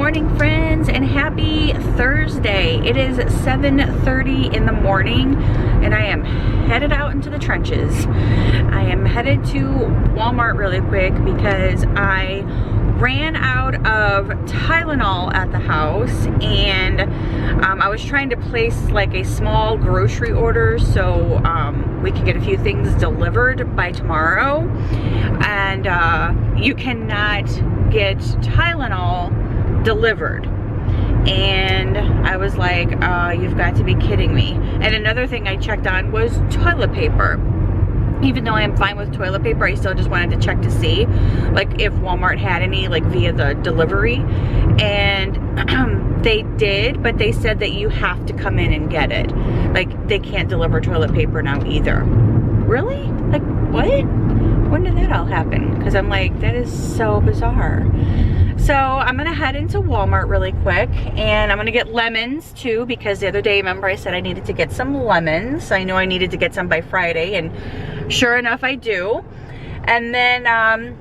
morning, friends, and happy Thursday. It is 7:30 in the morning and I am headed out into the trenches. I am headed to Walmart really quick because I ran out of Tylenol at the house, and I was trying to place like a small grocery order so we could get a few things delivered by tomorrow. And you cannot get Tylenol delivered. And I was like, you've got to be kidding me. And another thing I checked on was toilet paper. Even though I'm fine with toilet paper, I still just wanted to check to see like if Walmart had any like via the delivery. And they did, but they said that you have to come in and get it. Like they can't deliver toilet paper now either. Really? Like what? When did that all happen? Because I'm like, that is so bizarre. So I'm gonna head into Walmart really quick, and I'm gonna get lemons too, because the other day, remember I said I needed to get some lemons. I knew I needed to get some by Friday, and sure enough I do. And then I'm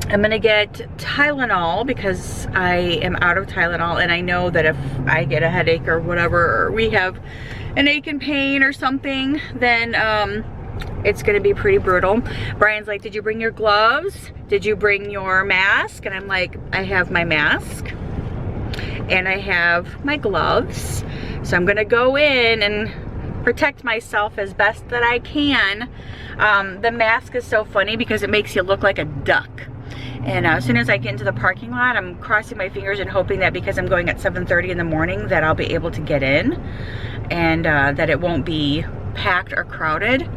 gonna get Tylenol because I am out of Tylenol, and I know that if I get a headache or whatever, or we have an ache and pain or something, then it's gonna be pretty brutal. Brian's like, did you bring your gloves? Did you bring your mask? And I'm like, I have my mask and I have my gloves. So I'm gonna go in and protect myself as best that I can. The mask is so funny because it makes you look like a duck. And as soon as I get into the parking lot, I'm crossing my fingers and hoping that because I'm going at 7:30 in the morning that I'll be able to get in, and that it won't be packed or crowded.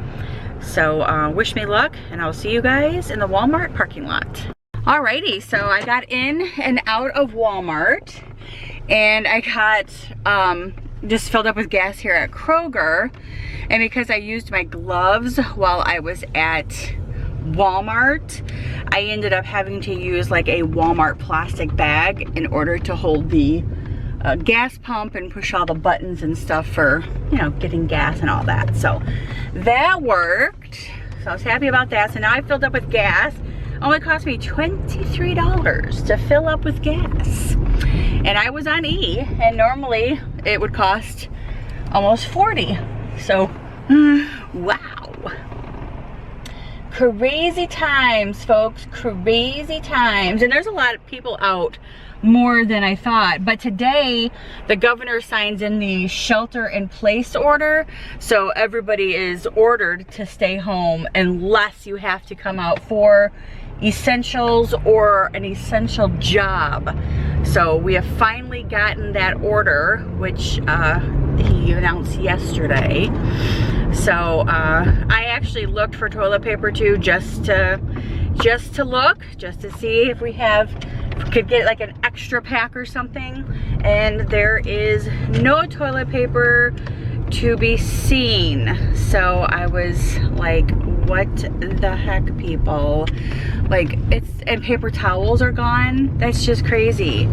So wish me luck, and I'll see you guys in the Walmart parking lot. Alrighty, so I got in and out of Walmart, and I got just filled up with gas here at Kroger. And because I used my gloves while I was at Walmart, I ended up having to use like a Walmart plastic bag in order to hold the gas pump and push all the buttons and stuff for, you know, getting gas and all that. So that worked. So I was happy about that. So now I filled up with gas. Only cost me $23 to fill up with gas. And I was on E, and normally it would cost almost $40. So, wow. Crazy times, folks, crazy times. And there's a lot of people out, more than I thought. But today the governor signs in the shelter in place order, so everybody is ordered to stay home unless you have to come out for essentials or an essential job. So we have finally gotten that order, which he announced yesterday. So I actually looked for toilet paper too, just to look, just to see if we could get like an extra pack or something. And there is no toilet paper to be seen. So I was like, what the heck, people? Like, and paper towels are gone. That's just crazy.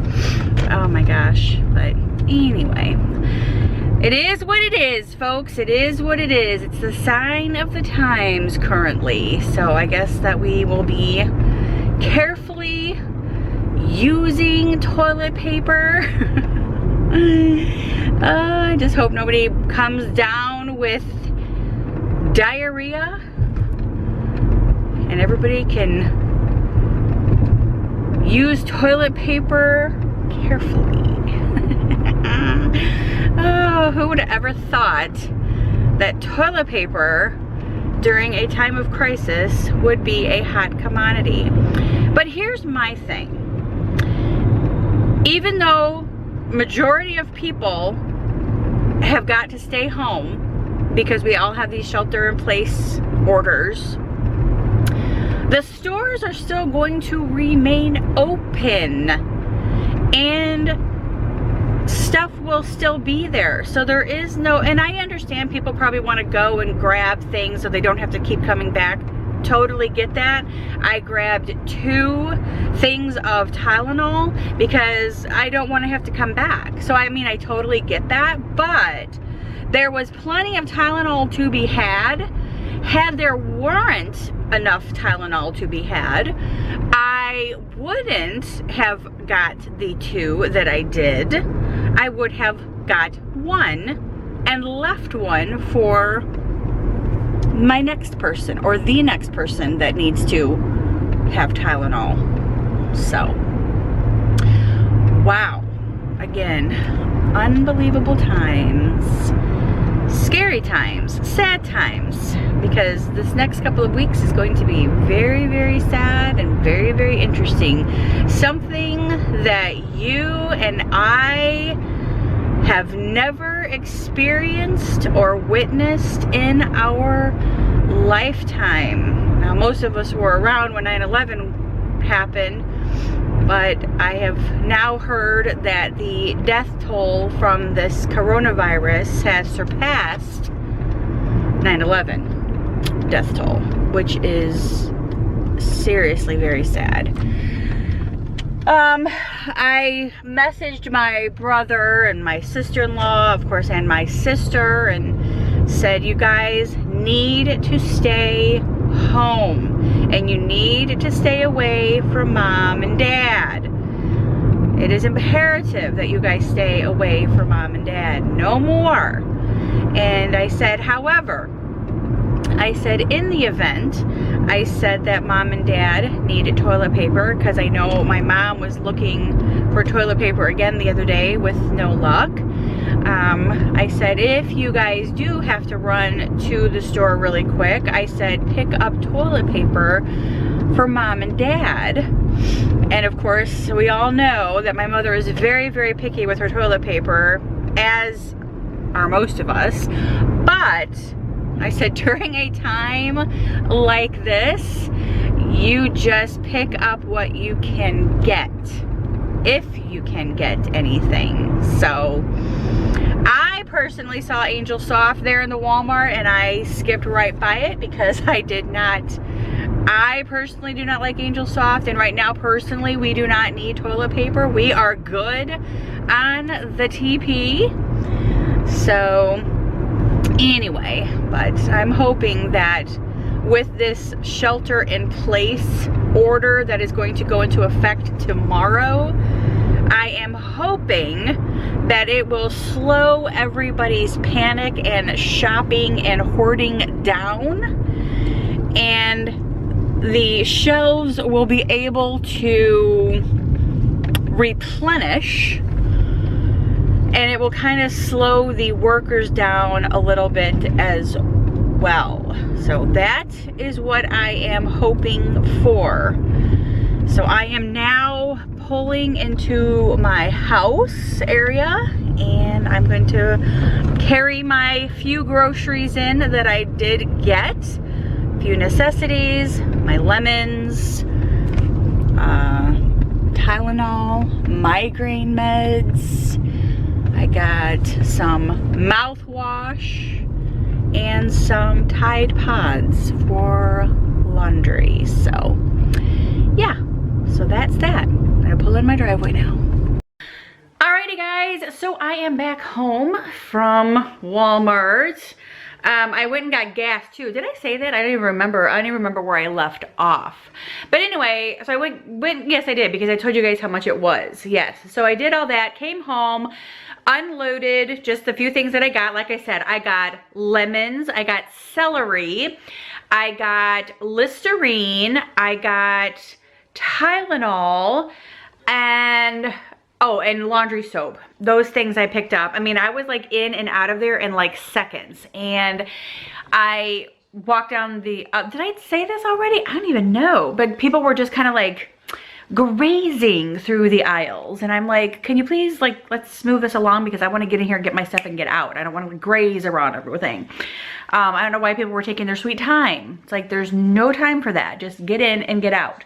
Oh my gosh. But anyway, it is what it is, folks. It is what it is. It's the sign of the times currently. So I guess that we will be carefully using toilet paper. I just hope nobody comes down with diarrhea, and everybody can use toilet paper carefully. Oh, who would have ever thought that toilet paper during a time of crisis would be a hot commodity? But here's my thing. Even though majority of people have got to stay home because we all have these shelter in place orders, the stores are still going to remain open and stuff will still be there. So there is no, and I understand people probably want to go and grab things so they don't have to keep coming back. Totally get that. I grabbed 2 things of Tylenol because I don't want to have to come back. So I mean, I totally get that, but there was plenty of Tylenol to be had, had there weren't enough Tylenol to be had, I wouldn't have got the 2 that I did. I would have got 1 and left 1 for my next person or the next person that needs to have Tylenol. So, wow. Again, unbelievable times. Scary times, sad times, because this next couple of weeks is going to be very, very sad and very, very interesting. Something that you and I have never experienced or witnessed in our lifetime. Now, most of us were around when 9/11 happened, but I have now heard that the death toll from this coronavirus has surpassed 9/11 death toll, which is seriously very sad. I messaged my brother and my sister-in-law, of course, and my sister, and said, you guys need to stay home and you need to stay away from Mom and Dad. It is imperative that you guys stay away from Mom and Dad. No more. And I said, however, I said in the event, I said that Mom and Dad needed toilet paper, because I know my mom was looking for toilet paper again the other day with no luck. I said, if you guys do have to run to the store really quick, I said, pick up toilet paper for Mom and Dad. And of course, we all know that my mother is very, very picky with her toilet paper, as are most of us. But I said, during a time like this, you just pick up what you can get, if you can get anything. So I personally saw Angel Soft there in the Walmart, and I skipped right by it because I personally do not like Angel Soft, and right now personally we do not need toilet paper. We are good on the TP. So anyway, but I'm hoping that with this shelter in place order that is going to go into effect tomorrow, I am hoping that it will slow everybody's panic and shopping and hoarding down, and the shelves will be able to replenish, and it will kind of slow the workers down a little bit as well. So that is what I am hoping for. So I am now pulling into my house area, and I'm going to carry my few groceries in that I did get. A few necessities, my lemons, Tylenol, migraine meds. I got some mouthwash and some Tide Pods for laundry. So yeah, so that's that. I'm gonna pull in my driveway now. Alrighty guys, so I am back home from Walmart. I went and got gas too. Did I say that? I don't even remember. I don't even remember where I left off. But anyway, so I went, yes I did, because I told you guys how much it was. Yes, so I did all that, came home, unloaded just the few things that I got. Like I said, I got lemons, I got celery, I got Listerine, I got Tylenol, and oh, and laundry soap. Those things I picked up. I mean, I was like in and out of there in like seconds. And I walked down the, did I say this already? I don't even know. But people were just kind of like grazing through the aisles. And I'm like, can you please, like, let's move this along, because I want to get in here and get my stuff and get out. I don't want to graze around everything. I don't know why people were taking their sweet time. It's like, there's no time for that. Just get in and get out.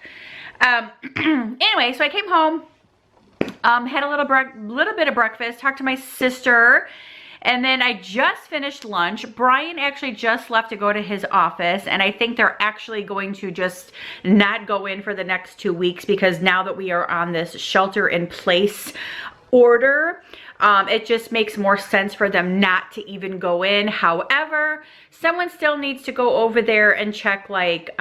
Anyway, so I came home. Had a little bit of breakfast, talked to my sister, and then I just finished lunch. Brian actually just left to go to his office, and I think they're actually going to just not go in for the next 2 weeks, because now that we are on this shelter in place order. It just makes more sense for them not to even go in. However, someone still needs to go over there and check like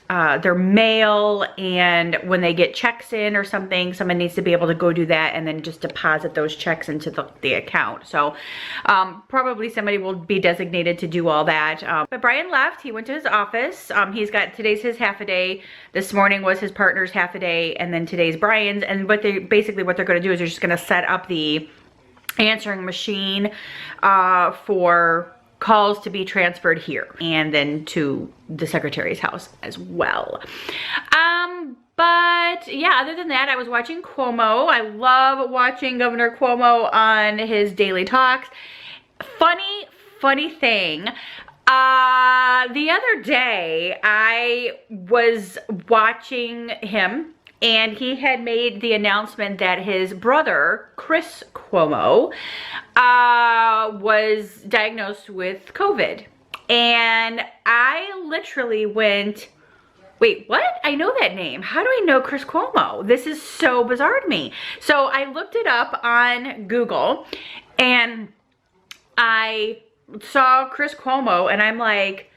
their mail, and when they get checks in or something, someone needs to be able to go do that and then just deposit those checks into the account. So probably somebody will be designated to do all that. But Brian left. He went to his office. He's got, today's his half a day. This morning was his partner's half a day, and then today's Brian's. And what they're going to do is they're just going to set up the answering machine for calls to be transferred here, and then to the secretary's house as well. But yeah, other than that, I was watching Cuomo. I love watching Governor Cuomo on his daily talks. Funny thing. The other day, I was watching him, and he had made the announcement that his brother, Chris Cuomo, was diagnosed with COVID. And I literally went, wait, what? I know that name. How do I know Chris Cuomo? This is so bizarre to me. So I looked it up on Google, and I saw Chris Cuomo, and I'm like,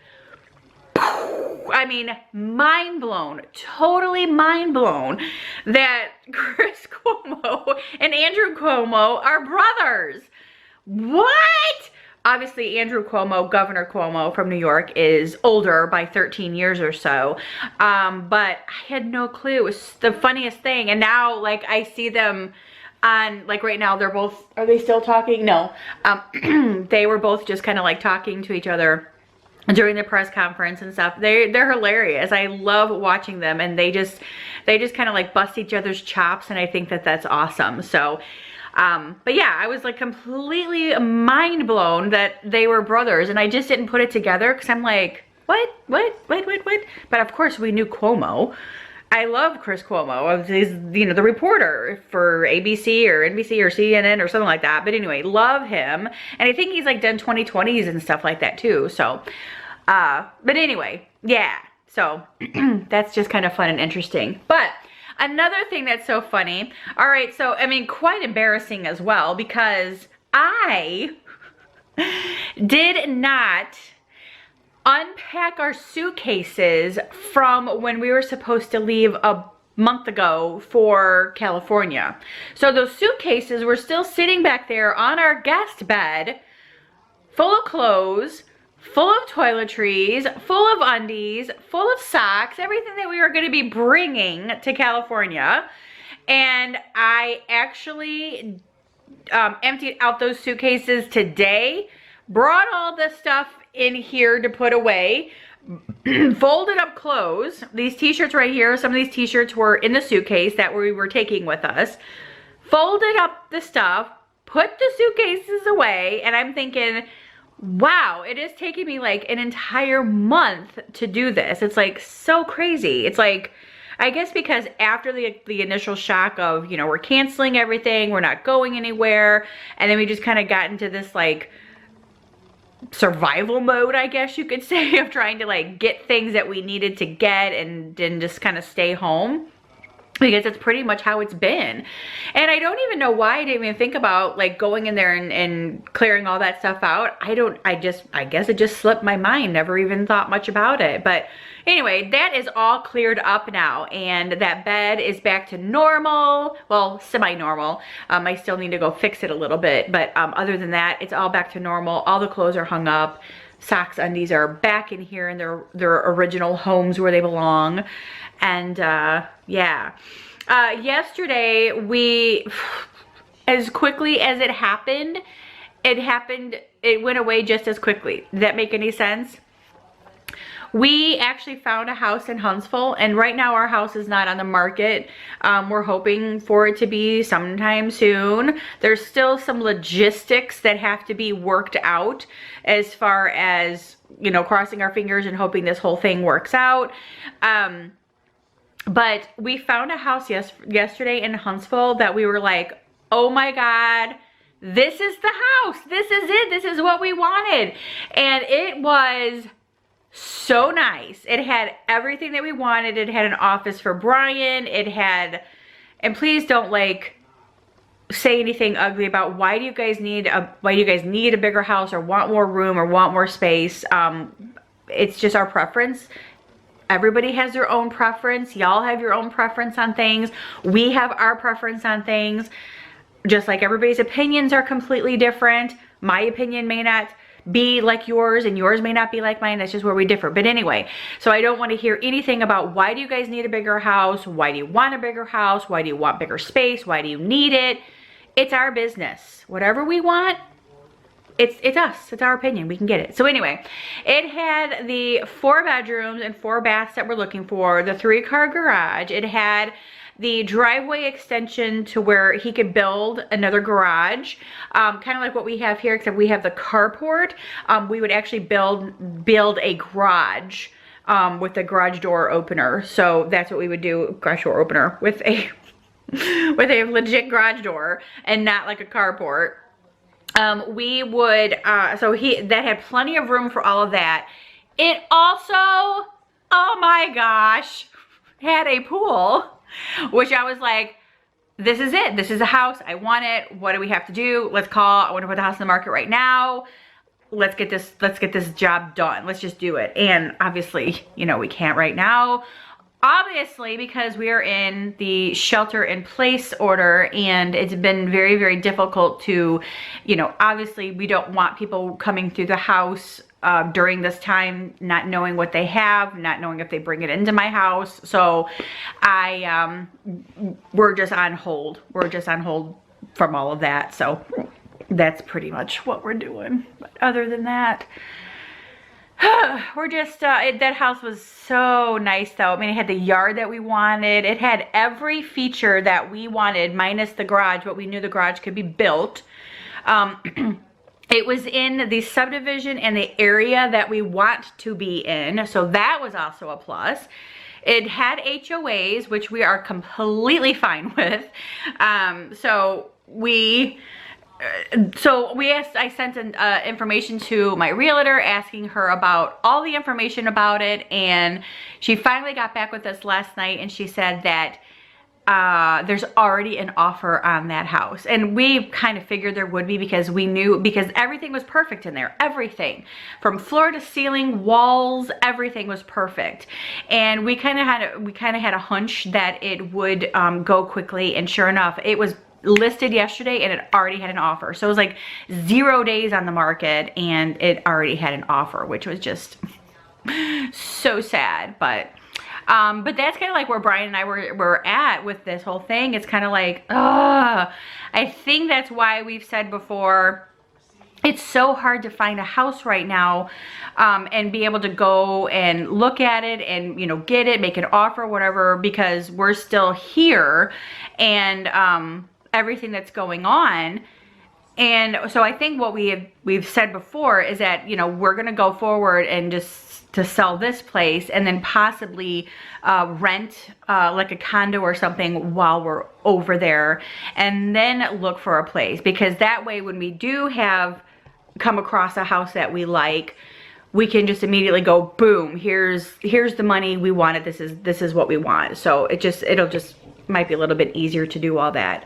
I mean, mind blown, totally mind blown that Chris Cuomo and Andrew Cuomo are brothers. What? Obviously, Andrew Cuomo, Governor Cuomo from New York, is older by 13 years or so. But I had no clue. It was the funniest thing. And now, like, I see them on, like, right now, they're both, are they still talking? No. They were both just kind of like talking to each other during the press conference and stuff. They're hilarious. I love watching them, and they just kind of like bust each other's chops, and I think that that's awesome. So but yeah, I was like completely mind blown that they were brothers, and I just didn't put it together because I'm like, what? But of course we knew Cuomo. I love Chris Cuomo. He's, you know, the reporter for ABC or NBC or CNN or something like that. But anyway, love him. And I think he's like done 2020s and stuff like that too. So, but anyway, yeah. So that's just kind of fun and interesting. But another thing that's so funny. All right. So, I mean, quite embarrassing as well, because I did not unpack our suitcases from when we were supposed to leave a month ago for California. So those suitcases were still sitting back there on our guest bed, full of clothes, full of toiletries, full of undies, full of socks, everything that we were going to be bringing to California. And I actually emptied out those suitcases today, brought all the stuff in here to put away, folded up clothes. These t-shirts right here, some of these t-shirts were in the suitcase that we were taking with us, folded up the stuff, put the suitcases away, and I'm thinking, wow, it is taking me like an entire month to do this. It's like so crazy. It's like, I guess because after the initial shock of, you know, we're canceling everything, we're not going anywhere, and then we just kind of got into this like survival mode, I guess you could say, of trying to like get things that we needed to get and then just kind of stay home, because it's pretty much how it's been. And I don't even know why I didn't even think about like going in there and clearing all that stuff out. I guess it just slipped my mind, never even thought much about it. But anyway, that is all cleared up now, and that bed is back to normal. Well, semi-normal. I still need to go fix it a little bit, but other than that, it's all back to normal. All the clothes are hung up. Socks, undies are back in here in their original homes where they belong. And yeah. Yesterday, as quickly as it happened, it went away just as quickly. Did that make any sense? We actually found a house in Huntsville, and right now our house is not on the market. We're hoping for it to be sometime soon. There's still some logistics that have to be worked out as far as, you know, crossing our fingers and hoping this whole thing works out. But we found a house yesterday in Huntsville that we were like, oh my God, this is the house. This is it. This is what we wanted. And it was so nice. It had everything that we wanted. It had an office for Brian. It had, and please don't like say anything ugly about why do you guys need a bigger house or want more room or want more space. It's just our preference. Everybody has their own preference. Y'all have your own preference on things. We have our preference on things. Just like everybody's opinions are completely different. My opinion may not be like yours and yours may not be like mine. That's just where we differ. But anyway, so I don't want to hear anything about why do you guys need a bigger house? Why do you want a bigger house? Why do you want bigger space? Why do you need it? It's our business. Whatever we want, it's us. It's our opinion. We can get it. So anyway, it had the 4 bedrooms and 4 baths that we're looking for, the 3-car garage. It had the driveway extension to where he could build another garage, kind of like what we have here, except we have the carport. We would actually build a garage with a garage door opener. So that's what we would do, garage door opener with a with a legit garage door and not like a carport. We would, so that had plenty of room for all of that. It also, oh my gosh, had a pool, which I was like, this is it. This is a house. I want it. What do we have to do? Let's call. I want to put the house in the market right now. Let's get this job done. Let's just do it. And obviously, you know, we can't right now. Obviously, because we are in the shelter in place order and it's been very, very difficult to, you know, obviously we don't want people coming through the house during this time, not knowing what they have, not knowing if they bring it into my house. So we're just on hold. We're just on hold from all of that. So that's pretty much what we're doing. But other than that, we're just, that house was so nice though. I mean, it had the yard that we wanted. It had every feature that we wanted, minus the garage, but we knew the garage could be built. It was in the subdivision and the area that we want to be in. So that was also a plus. It had HOAs, which we are completely fine with. I sent information to my realtor asking her about all the information about it, and she finally got back with us last night and she said that there's already an offer on that house. And we kind of figured there would be because we knew, because everything was perfect in there. Everything from floor to ceiling, walls, everything was perfect. And we kind of had a hunch that it would go quickly, and sure enough, it was listed yesterday and it already had an offer. So it was like 0 days on the market and it already had an offer, which was just so sad. But that's kind of like where Brian and I were at with this whole thing. It's kind of like, I think that's why we've said before, it's so hard to find a house right now and be able to go and look at it and, you know, get it, make an offer, whatever, because we're still here and everything that's going on. And so I think what we've said before is that, you know, we're going to go forward and just to sell this place and then possibly rent like a condo or something while we're over there, and then look for a place, because that way when we do come across a house that we like, we can just immediately go, boom, here's the money we wanted. This is what we want. So it'll just might be a little bit easier to do all that.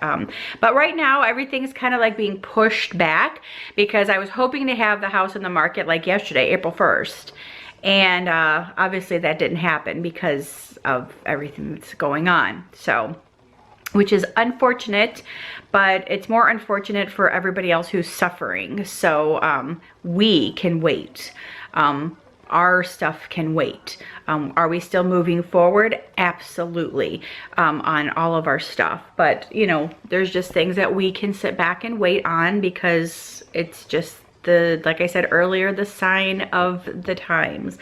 But right now everything's kind of like being pushed back, because I was hoping to have the house in the market like yesterday, April 1st. And obviously that didn't happen because of everything that's going on. So, which is unfortunate, but it's more unfortunate for everybody else who's suffering. So we can wait. Our stuff can wait. Are we still moving forward? Absolutely, on all of our stuff. But, you know, there's just things that we can sit back and wait on, because it's just like I said earlier, the sign of the times.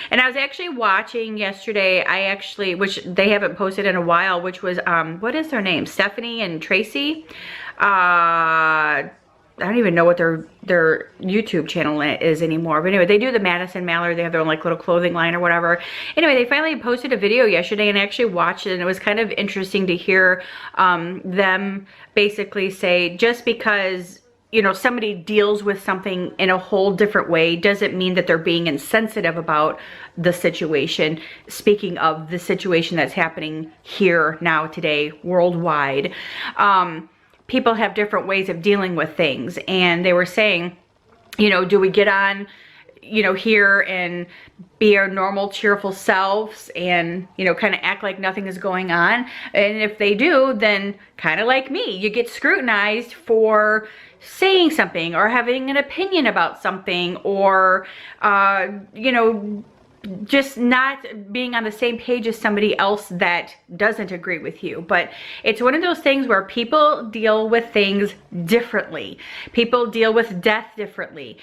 And I was actually watching yesterday, which they haven't posted in a while, which was, what is their name? Stephanie and Tracy. I don't even know what their YouTube channel is anymore. But anyway, they do the Madison Mallard. They have their own like little clothing line or whatever. Anyway, they finally posted a video yesterday and I actually watched it, and it was kind of interesting to hear them basically say, just because, you know, somebody deals with something in a whole different way doesn't mean that they're being insensitive about the situation. Speaking of the situation that's happening here now today worldwide, people have different ways of dealing with things. And they were saying, you know, do we get on, you know, here and be our normal cheerful selves and, you know, kind of act like nothing is going on? And if they do, then kind of like me, you get scrutinized for saying something or having an opinion about something, or, you know, just not being on the same page as somebody else that doesn't agree with you. But it's one of those things where people deal with things differently. People deal with death differently.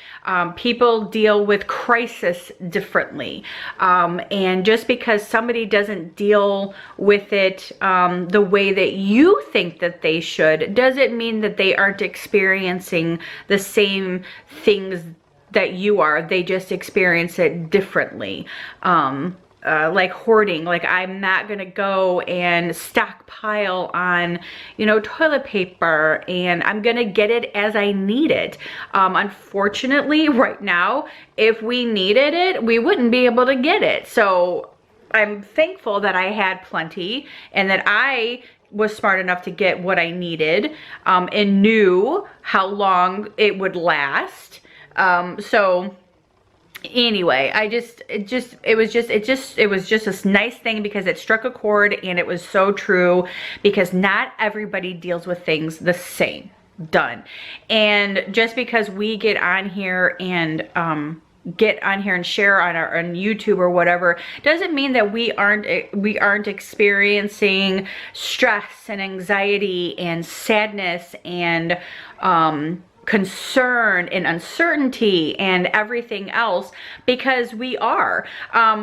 People deal with crisis differently. And just because somebody doesn't deal with it the way that you think that they should, doesn't mean that they aren't experiencing the same things that you are. They just experience it differently. Like hoarding, like I'm not gonna go and stockpile on, you know, toilet paper, and I'm gonna get it as I need it. Unfortunately, right now, if we needed it, we wouldn't be able to get it. So I'm thankful that I had plenty and that I was smart enough to get what I needed, and knew how long it would last. So anyway, it was just this nice thing because it struck a chord, and it was so true, because not everybody deals with things the same. Done. And just because we get on here and share on YouTube or whatever, doesn't mean that we aren't experiencing stress and anxiety and sadness and concern and uncertainty and everything else, because we are.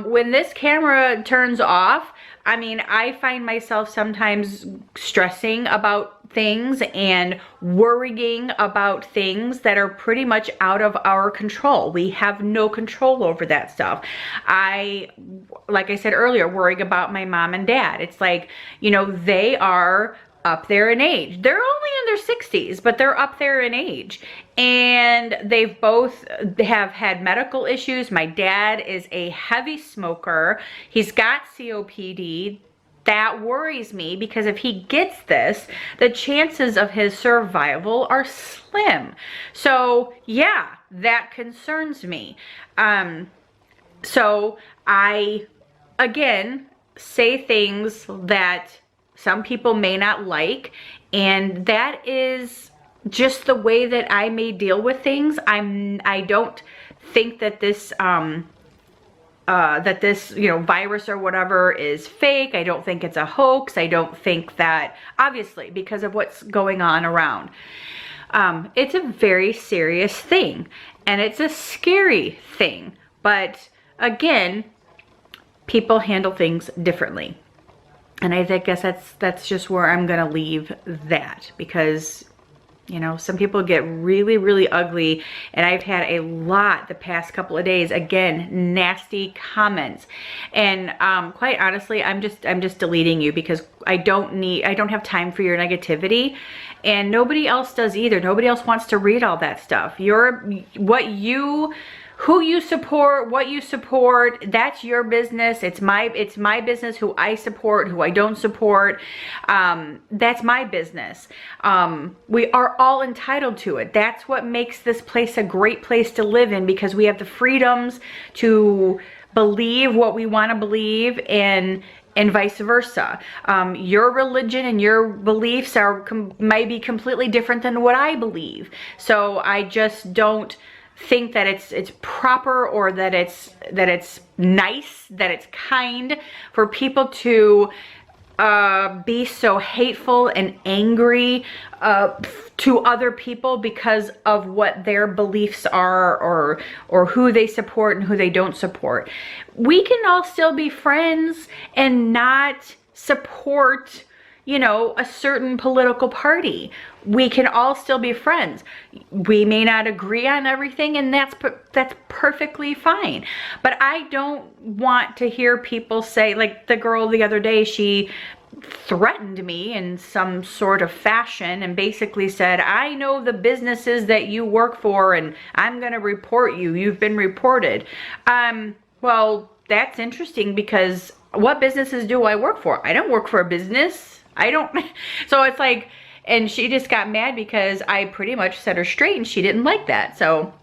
When this camera turns off, I mean, I find myself sometimes stressing about things and worrying about things that are pretty much out of our control. We have no control over that stuff. Like I said earlier, worrying about my mom and dad. It's like, you know, they are up there in age. They're only in their 60s, but they're up there in age. And they've both have had medical issues. My dad is a heavy smoker. He's got COPD. That worries me, because if he gets this, the chances of his survival are slim. So yeah, that concerns me. So I, again, say things that some people may not like, and that is just the way that I may deal with things. I don't think that this you know, virus or whatever is fake. I don't think it's a hoax. I don't think that, obviously, because of what's going on around. It's a very serious thing, and it's a scary thing. But again, people handle things differently. And I guess that's just where I'm gonna leave that, because, you know, some people get really, really ugly, and I've had a lot the past couple of days. Again, nasty comments, and quite honestly, I'm just deleting you, because I don't have time for your negativity, and nobody else does either. Nobody else wants to read all that stuff. Who you support, what you support, that's your business. It's my business who I support, who I don't support. That's my business. We are all entitled to it. That's what makes this place a great place to live in, because we have the freedoms to believe what we want to believe, and vice versa. Your religion and your beliefs might be completely different than what I believe. So I just don't think that it's proper, or that it's nice, that it's kind for people to be so hateful and angry to other people because of what their beliefs are, or who they support and who they don't support. We can all still be friends and not support, you know, a certain political party. We can all still be friends. We may not agree on everything, and that's perfectly fine. But I don't want to hear people say, like the girl the other day, she threatened me in some sort of fashion and basically said, I know the businesses that you work for, and I'm gonna report you. You've been reported. Well, that's interesting, because what businesses do I work for? I don't work for a business. I don't. So it's like, And she just got mad because I pretty much set her straight and she didn't like that. So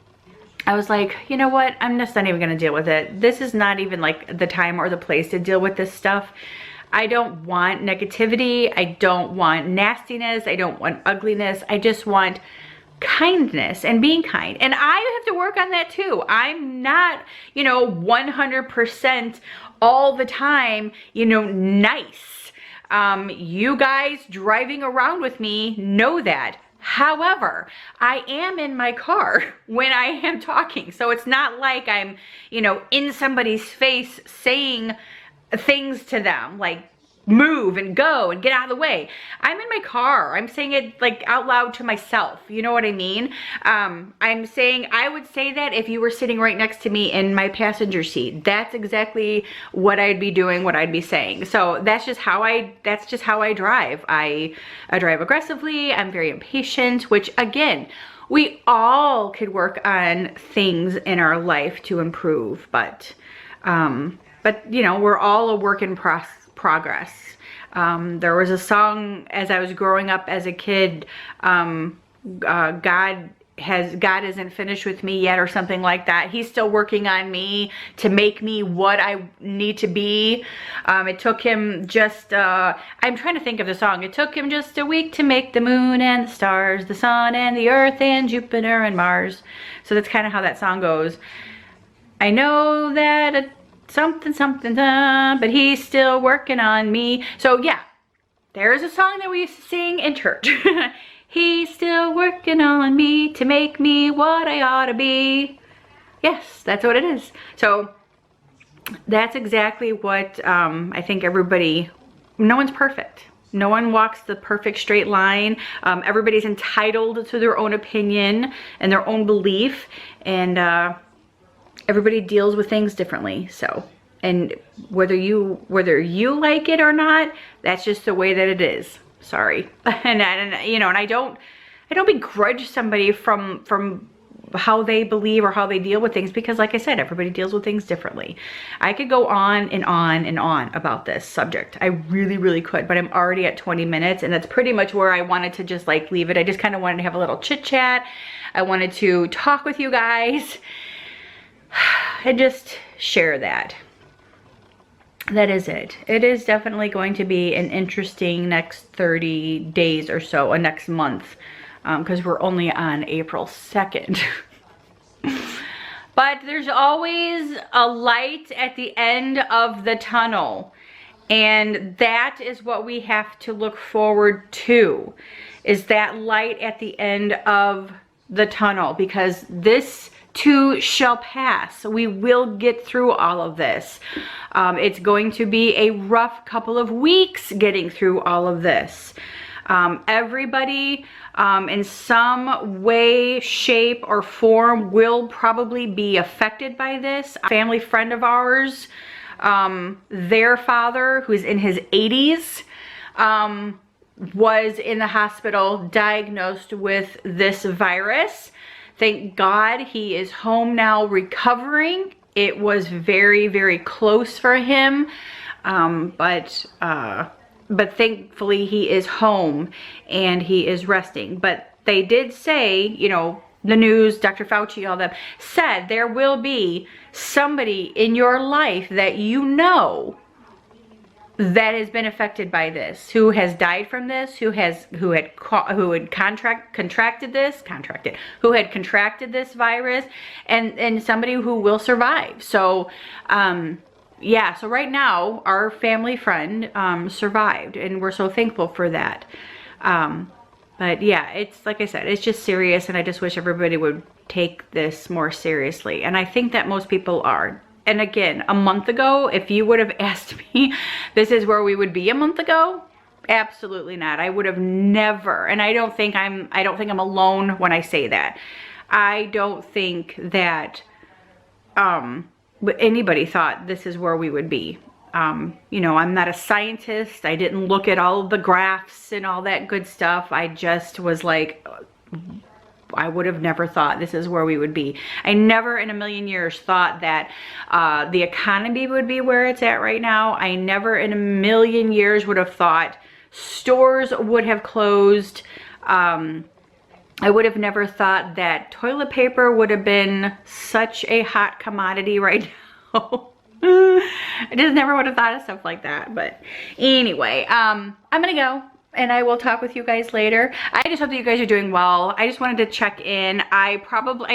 I was like, you know what? I'm just not even gonna deal with it. This is not even like the time or the place to deal with this stuff. I don't want negativity. I don't want nastiness. I don't want ugliness. I just want kindness and being kind. And I have to work on that too. I'm not, you know, 100% all the time, you know, nice. You guys driving around with me know that. However, I am in my car when I am talking. So it's not like I'm, you know, in somebody's face saying things to them like move and go and get out of the way. I'm in my car. I'm saying it like out loud to myself. You know what I mean? I'm saying, I would say that if you were sitting right next to me in my passenger seat. That's exactly what I'd be doing, what I'd be saying. So that's just how I drive. I drive aggressively. I'm very impatient, which again, we all could work on things in our life to improve, but you know, we're all a work in progress. There was a song as I was growing up as a kid, God isn't finished with me yet, or something like that. He's still working on me to make me what I need to be. It took him just, I'm trying to think of the song. It took him just a week to make the moon and the stars, the sun and the earth and Jupiter and Mars. So that's kind of how that song goes. I know that something, but he's still working on me. So yeah, there's a song that we used to sing in church. He's still working on me to make me what I ought to be. Yes, that's what it is. So that's exactly what I think everybody, no one's perfect. No one walks the perfect straight line. Everybody's entitled to their own opinion and their own belief. And everybody deals with things differently. So, and whether you like it or not, that's just the way that it is. Sorry. and you know, and I don't begrudge somebody from how they believe or how they deal with things, because like I said, everybody deals with things differently. I could go on and on and on about this subject. I really could, but I'm already at 20 minutes and that's pretty much where I wanted to just like leave it. I just kind of wanted to have a little chit chat. I wanted to talk with you guys and just share that. That is it. It is definitely going to be an interesting next 30 days or so, or next month, because we're only on April 2nd. But there's always a light at the end of the tunnel. And that is what we have to look forward to, is that light at the end of the tunnel, because this too shall pass. We will get through all of this. It's going to be a rough couple of weeks getting through all of this. Everybody in some way, shape, or form will probably be affected by this. A family friend of ours, their father, who's in his 80s, was in the hospital diagnosed with this virus. Thank God he is home now recovering. It was very close for him, but thankfully he is home and he is resting. But they did say, you know, the news, Dr. Fauci, all them said there will be somebody in your life that you know that has been affected by this, who has died from this, who had contracted this virus, and somebody who will survive. So yeah, so right now our family friend survived, and we're so thankful for that. But yeah, it's like I said, it's just serious, and I just wish everybody would take this more seriously, and I think that most people are. And again, a month ago, if you would have asked me, this is where we would be a month ago, absolutely not. I would have never, and I don't think I'm alone when I say that. I don't think that anybody thought this is where we would be. You know, I'm not a scientist. I didn't look at all of the graphs and all that good stuff. I just was like, I would have never thought this is where we would be. I never in a million years thought that the economy would be where it's at right now. I never in a million years would have thought stores would have closed. I would have never thought that toilet paper would have been such a hot commodity right now. I just never would have thought of stuff like that. But anyway, I'm gonna go and I will talk with you guys later. I just hope that you guys are doing well. I just wanted to check in. I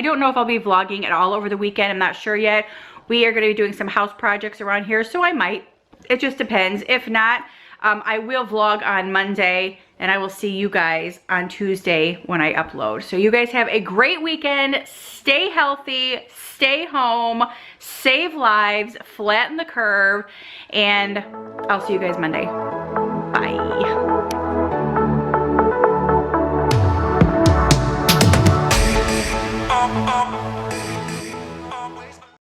don't know if I'll be vlogging at all over the weekend. I'm not sure yet. We are gonna be doing some house projects around here, so I might. It just depends. If not, I will vlog on Monday and I will see you guys on Tuesday when I upload. So you guys have a great weekend. Stay healthy, stay home, save lives, flatten the curve, and I'll see you guys Monday. Bye.